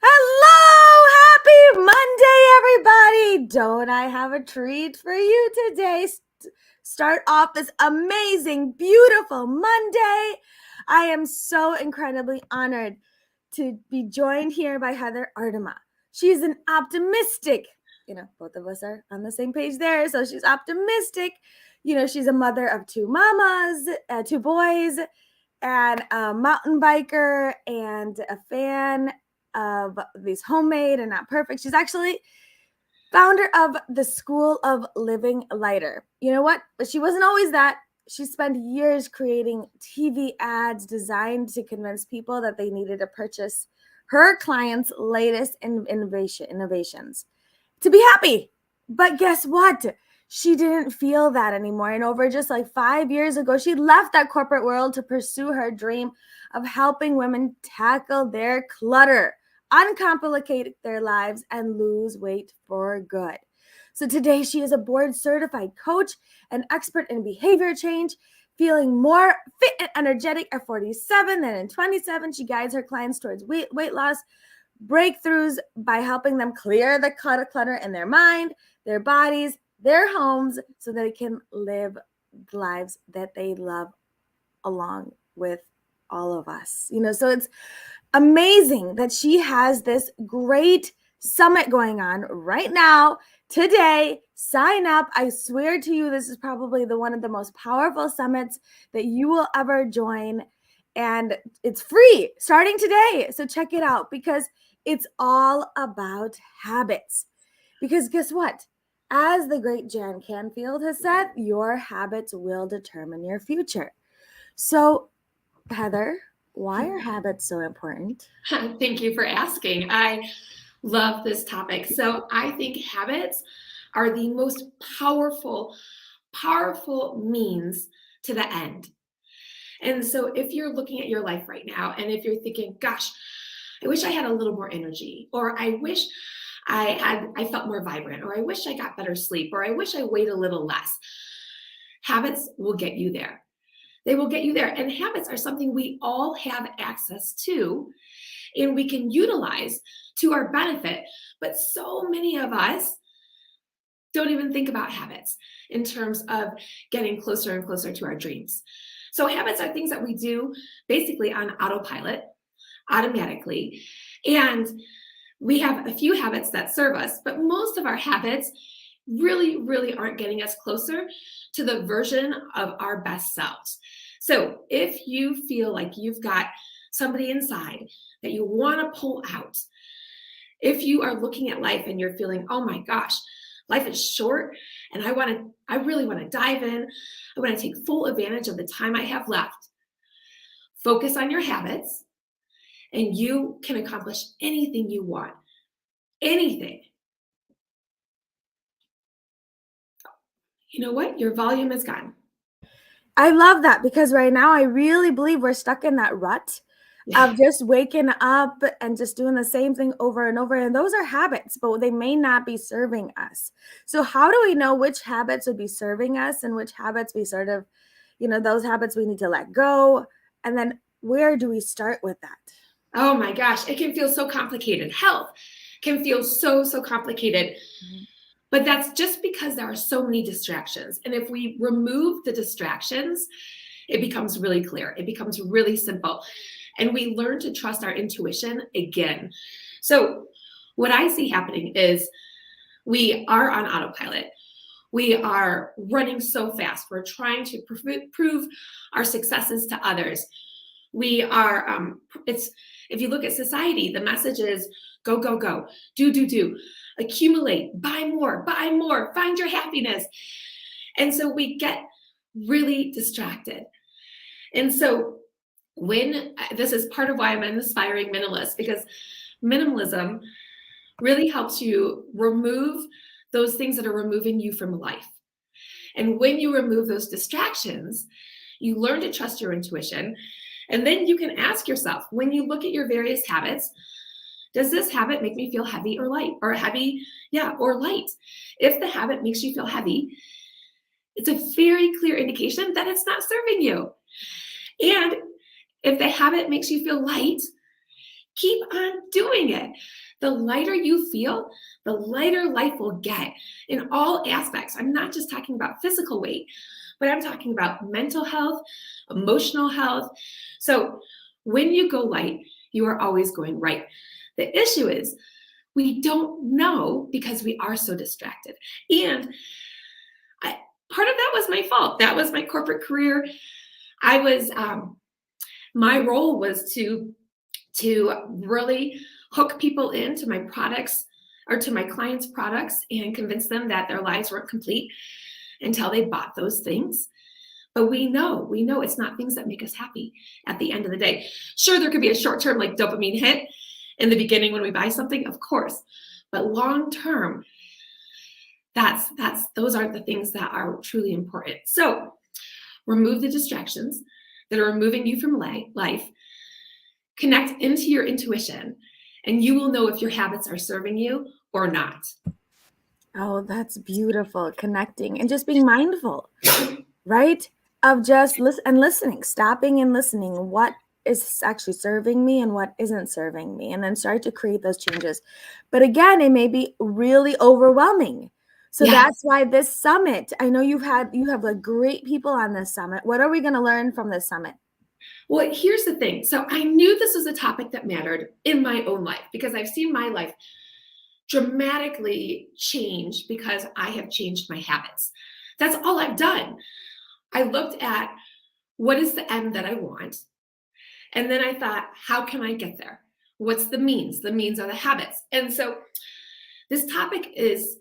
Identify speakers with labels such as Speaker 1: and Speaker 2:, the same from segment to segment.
Speaker 1: Hello, happy Monday, everybody. Don't I have a treat for you today? Start off this amazing, beautiful Monday. I am so incredibly honored to be joined here by Heather Aardema. She's an optimistic, both of us are on the same page there. So she's optimistic. She's a mother of two mamas, two boys, and a mountain biker and a fan of these homemade and not perfect. She's actually founder of the School of Living Lighter. You know what? But she wasn't always that. She spent years creating TV ads designed to convince people that they needed to purchase her clients' latest innovations to be happy. But guess what? She didn't feel that anymore. And over just like 5 years ago, she left that corporate world to pursue her dream of helping women tackle their clutter, uncomplicate their lives, and lose weight for good. So today she is a board certified coach, an expert in behavior change, feeling more fit and energetic at 47 than in 27. She guides her clients towards weight loss breakthroughs by helping them clear the clutter in their mind, their bodies, their homes, so that they can live lives that they love along with all of us. So it's amazing that she has this great summit going on right now today. Sign up. I swear to you, this is probably one of the most powerful summits that you will ever join. And it's free starting today. So check it out, because it's all about habits. Because guess what? As the great Jan Canfield has said, your habits will determine your future. So, Heather, why are habits so important?
Speaker 2: Thank you for asking. I love this topic. So I think habits are the most powerful means to the end. And so if you're looking at your life right now, and if you're thinking, gosh, I wish I had a little more energy, or I wish I felt more vibrant, or I wish I got better sleep, or I wish I weighed a little less. Habits will get you there. They will get you there. And habits are something we all have access to and we can utilize to our benefit. But so many of us don't even think about habits in terms of getting closer and closer to our dreams. So habits are things that we do basically on autopilot, automatically. And we have a few habits that serve us, but most of our habits really aren't getting us closer to the version of our best selves. So if you feel like you've got somebody inside that you want to pull out, if you are looking at life and you're feeling, oh my gosh, life is short and I really want to dive in, I want to take full advantage of the time I have left, focus on your habits and you can accomplish anything you want. Anything. You know what? Your volume is gone.
Speaker 1: I love that, because right now I really believe we're stuck in that rut of just waking up and just doing the same thing over and over. And those are habits, but they may not be serving us. So how do we know which habits would be serving us and which habits we sort of, those habits we need to let go? And then where do we start with that?
Speaker 2: Oh my gosh, it can feel so complicated. Health can feel so complicated. Mm-hmm. But that's just because there are so many distractions. And if we remove the distractions, it becomes really clear. It becomes really simple. And we learn to trust our intuition again. So what I see happening is we are on autopilot. We are running so fast. We're trying to prove our successes to others. We are, if you look at society, the message is go, do, accumulate, buy more, find your happiness. And so we get really distracted. And so this is part of why I'm an aspiring minimalist, because minimalism really helps you remove those things that are removing you from life. And when you remove those distractions, you learn to trust your intuition. And then you can ask yourself, when you look at your various habits, does this habit make me feel heavy or light? Or heavy, or light? If the habit makes you feel heavy, it's a very clear indication that it's not serving you. And if the habit makes you feel light, Keep on doing it. The lighter you feel, the lighter life will get in all aspects. I'm not just talking about physical weight, but I'm talking about mental health, emotional health. So when you go light, you are always going right. The issue is we don't know because we are so distracted. And part of that was my fault. That was my corporate career. I was, my role was to really hook people into my products or to my clients' products and convince them that their lives weren't complete until they bought those things. But we know it's not things that make us happy at the end of the day. Sure, there could be a short-term like dopamine hit in the beginning when we buy something, of course. But long-term, those aren't the things that are truly important. So remove the distractions that are removing you from life. Connect into your intuition, and you will know if your habits are serving you or not.
Speaker 1: Oh, that's beautiful. Connecting and just being mindful, right? Of just listening, stopping and listening. What is actually serving me and what isn't serving me, and then start to create those changes. But again, it may be really overwhelming. So
Speaker 2: Yes.
Speaker 1: that's why this summit, I know you have like great people on this summit. What are we going to learn from this summit?
Speaker 2: Well, here's the thing. So I knew this was a topic that mattered in my own life because I've seen my life dramatically change because I have changed my habits. That's all I've done. I looked at what is the end that I want. And then I thought, how can I get there? What's the means? The means are the habits. And so this topic is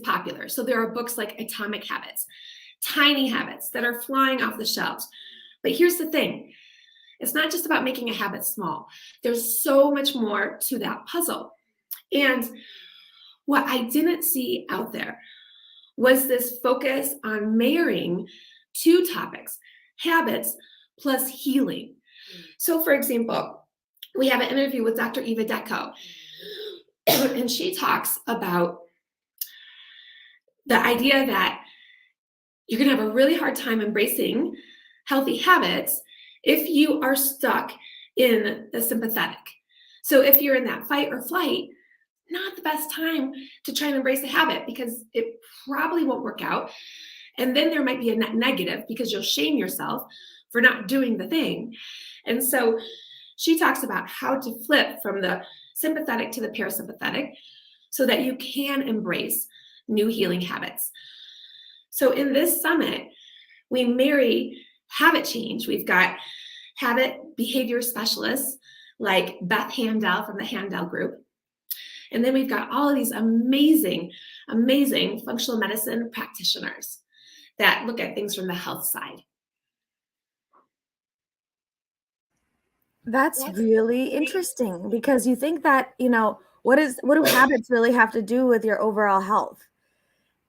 Speaker 2: popular. So there are books like Atomic Habits, tiny habits that are flying off the shelves. But here's the thing. It's not just about making a habit small. There's so much more to that puzzle. And what I didn't see out there was this focus on marrying two topics, habits plus healing. So for example, we have an interview with Dr. Eva Decco, and she talks about the idea that you're going to have a really hard time embracing healthy habits if you are stuck in the sympathetic. So if you're in that fight or flight, not the best time to try and embrace a habit because it probably won't work out. And then there might be a net negative because you'll shame yourself for not doing the thing. And so she talks about how to flip from the sympathetic to the parasympathetic so that you can embrace new healing habits. So in this summit, we marry habit change. We've got habit behavior specialists like Beth Handel from the Handel Group. And then we've got all of these amazing, amazing functional medicine practitioners that look at things from the health side.
Speaker 1: That's really interesting because you think that, what do habits really have to do with your overall health?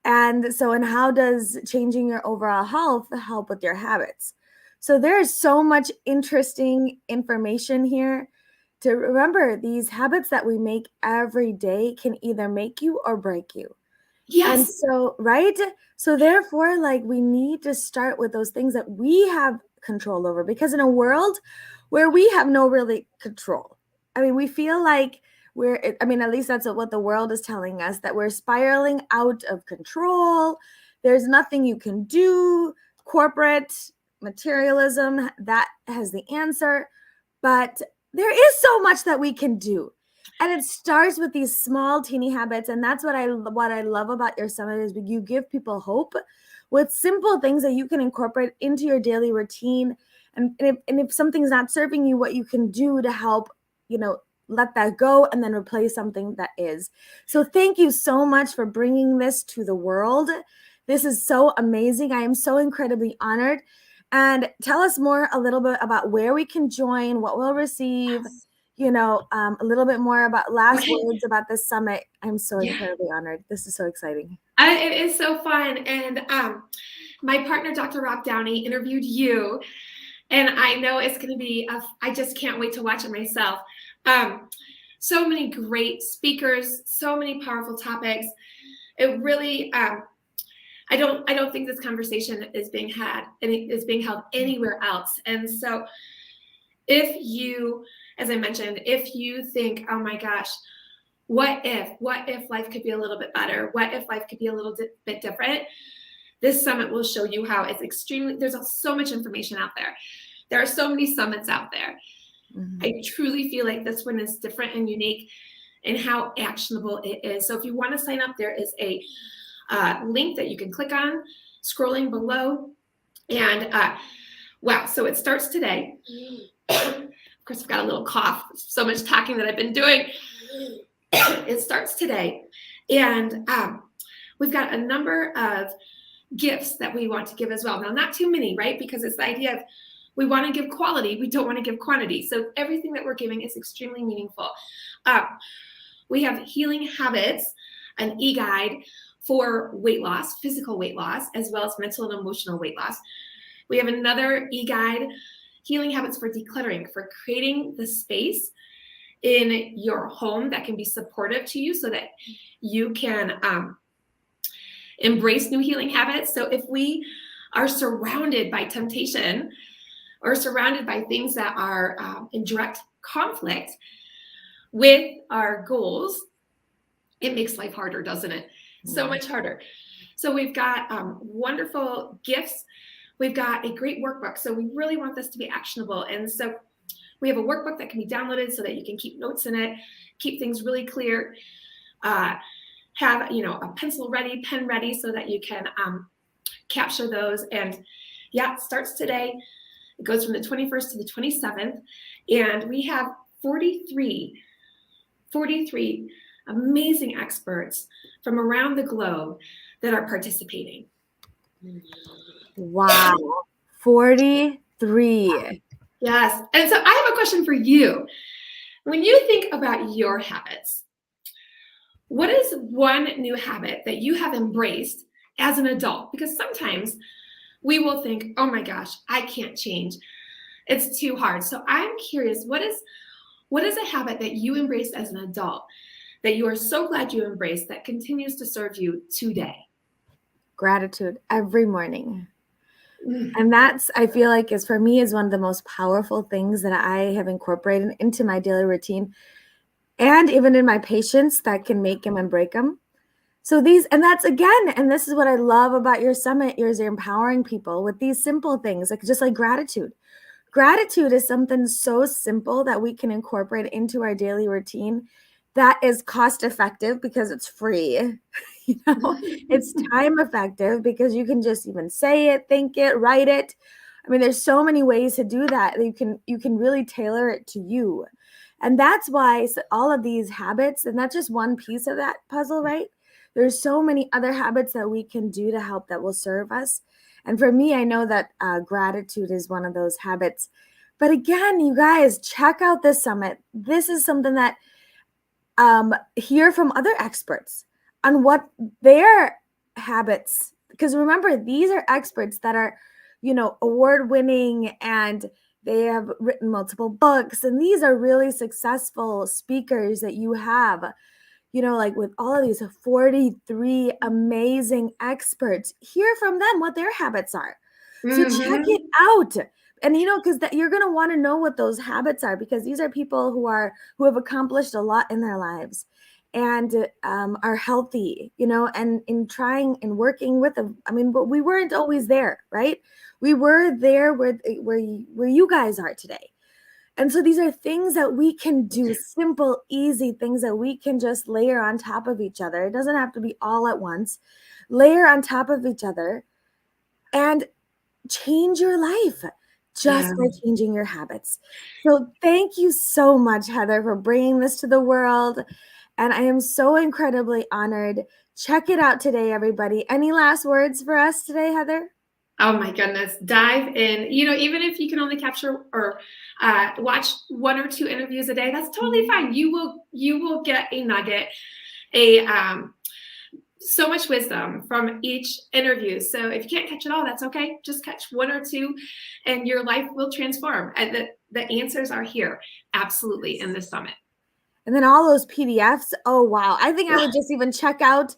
Speaker 1: And how does changing your overall health help with your habits? So there's so much interesting information here to remember. These habits that we make every day can either make you or break you.
Speaker 2: Yes.
Speaker 1: And so, right? So therefore, like, we need to start with those things that we have control over, because in a world where we have no really control, I mean, we feel like at least that's what the world is telling us, that we're spiraling out of control. There's nothing you can do. Corporate materialism, that has the answer. But there is so much that we can do. And it starts with these small, teeny habits. And that's what I love about your summit is you give people hope with simple things that you can incorporate into your daily routine. And if something's not serving you, what you can do to help, let that go and then replace something that is. So thank you so much for bringing this to the world. This is so amazing. I am so incredibly honored. And tell us a little bit about where we can join, what we'll receive, a little bit more about last words about this summit. I'm so incredibly honored. This is so exciting.
Speaker 2: It is so fun. And my partner, Dr. Rob Downey, interviewed you. And I know it's going to be, I just can't wait to watch it myself. So many great speakers, so many powerful topics. It really, I don't think this conversation is being had and it is being held anywhere else. And so if you as I mentioned, if you think, oh my gosh, what if life could be a little bit better? What if life could be a little bit different? This summit will show you how it's there's so much information out there. There are so many summits out there. Mm-hmm. I truly feel like this one is different and unique in how actionable it is. So if you want to sign up, there is a link that you can click on, scrolling below. And wow, so it starts today. Of course, I've got a little cough. So much talking that I've been doing. It starts today. And we've got a number of gifts that we want to give as well. Now, not too many, right? Because it's the idea of we want to give quality. We don't want to give quantity. So everything that we're giving is extremely meaningful. We have healing habits, an e-guide for weight loss, physical weight loss, as well as mental and emotional weight loss. We have another e-guide, healing habits for decluttering, for creating the space in your home that can be supportive to you so that you can embrace new healing habits. So if we are surrounded by temptation or surrounded by things that are in direct conflict with our goals, it makes life harder, doesn't it? So much harder. So we've got wonderful gifts. We've got a great workbook. So we really want this to be actionable. And so we have a workbook that can be downloaded so that you can keep notes in it, keep things really clear, have, a pencil ready, pen ready so that you can capture those. And yeah, it starts today. It goes from the 21st to the 27th. And we have 43 amazing experts from around the globe that are participating.
Speaker 1: Wow. 43.
Speaker 2: Yes. And so I have a question for you. When you think about your habits, what is one new habit that you have embraced as an adult? Because sometimes we will think, oh my gosh, I can't change. It's too hard. So I'm curious, what is a habit that you embraced as an adult that you are so glad you embraced that continues to serve you today?
Speaker 1: Gratitude every morning. And that's, I feel like, is for me is one of the most powerful things that I have incorporated into my daily routine and even in my patients that can make them and break them. So that's again, and this is what I love about your summit, you're empowering people with these simple things, like just like gratitude. Gratitude is something so simple that we can incorporate into our daily routine that is cost effective because it's free. It's time effective because you can just even say it, think it, write it. I mean, there's so many ways to do that. You can really tailor it to you. And that's why all of these habits, and that's just one piece of that puzzle, right? There's so many other habits that we can do to help that will serve us. And for me, I know that gratitude is one of those habits. But again, you guys, check out this summit. This is something that hear from other experts on what their habits, because remember, these are experts that are, award-winning and they have written multiple books. And these are really successful speakers that you have, like with all of these 43 amazing experts, hear from them what their habits are. So check it out. And, because you're going to want to know what those habits are, because these are people who have accomplished a lot in their lives and are healthy, and in trying and working with them. I mean, but we weren't always there, right? We were there where you guys are today. And so these are things that we can do, simple, easy things that we can just layer on top of each other. It doesn't have to be all at once. Layer on top of each other and change your life just by changing your habits. So thank you so much, Heather, for bringing this to the world. And I am so incredibly honored. Check it out today, everybody. Any last words for us today, Heather?
Speaker 2: Oh my goodness, dive in. Even if you can only capture or watch 1 or 2 interviews a day, that's totally fine. You will get a nugget, so much wisdom from each interview. So if you can't catch it all, that's okay. Just catch 1 or 2 and your life will transform. And the answers are here, absolutely, in this summit.
Speaker 1: And then all those PDFs, oh wow. I think I would just even check out,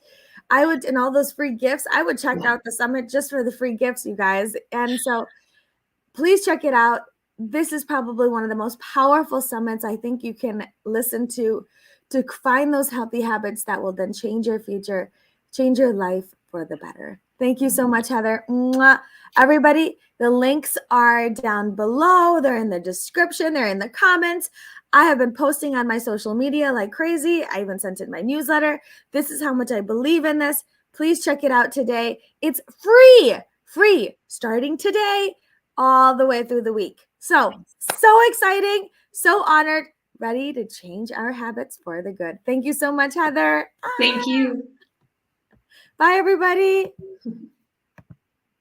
Speaker 1: and all those free gifts, I would check out the summit just for the free gifts, you guys. And so please check it out. this is probably one of the most powerful summits I think you can listen to find those healthy habits that will then change your future, change your life for the better. Thank you so much, Heather. Mwah. Everybody, the links are down below. They're in the description. They're in the comments. I have been posting on my social media like crazy. I even sent in my newsletter. This is how much I believe in this. Please check it out today. It's free, starting today all the way through the week. So exciting, so honored, ready to change our habits for the good. Thank you so much, Heather.
Speaker 2: Thank you.
Speaker 1: Bye, everybody.